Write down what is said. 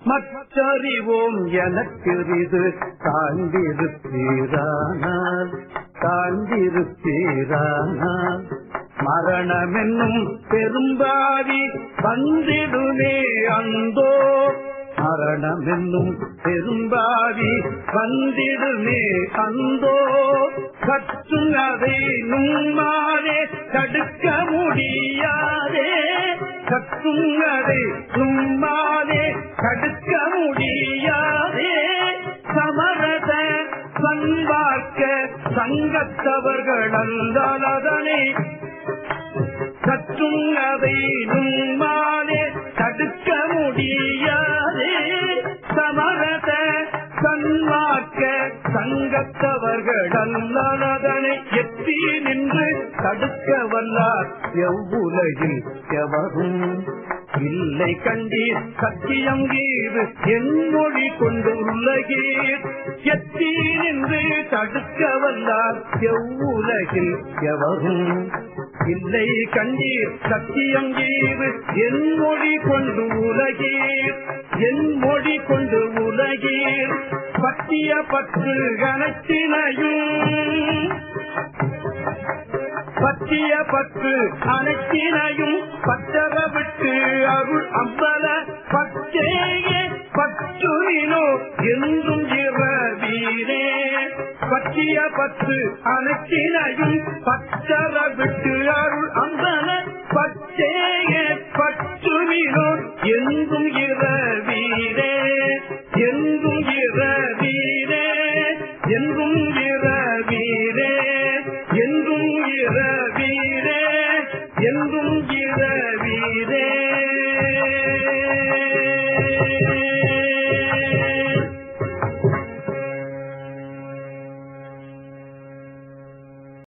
மற்றறிவோம் எனக்கிறிது தாழ்ந்திருப்பீரானால் மரணமென்னும் பெரும்பாவி வந்திடுமே அந்தோ. மரணமென்னும் பெரும்பாவி வந்திடுமே அந்தோ. கற்றும் அதை நும்மாலே தடுக்க முடியாதே. கற்றும் அதை நும்மாலே தடுக்க முடியாதே. சமரத சன்பார்க்க சங்கத்தவர்கள் அல்லால் அதனை கற்றும் அதை நும்மாலே தடுக்க முடியாதே. சமரத சன்மார்க்க சங்கத்தவர்கள் அல்லால் அதனை எத்தி நின்று தடுக்க வல்லார் எவ்வுலகில் எவரும் இல்லை கண்டீர். சத்தியம் கீது என் மொழி கொண்டு உலகீர். எத்தி நின்று தடுக்க வல்லார் எவ்வுலகில் எவரும் இல்லை கண்டீர். சத்தியம் கீது என் மொழி கொண்டு உலகீர். என் மொழி கொண்டு உலகீர். பற்றிய பற்று அனைத்தினையும் பற்றிய பற்று அனைத்தினையும் பற்றற விட்டு அருள் அம்பல பற்றேயே பற்றுவினோ என்றும் இரவீரே. பற்றிய பற்று அனைத்தினையும் பற்றற விட்டு அருள் அம்பல பற்றேயே பற்றுவினோ என்றும் இரவீரே. என்றும் இரவீரே. என்றும் இரவீரே. என்றும் இரவீரே. என்றும் இரவீரே.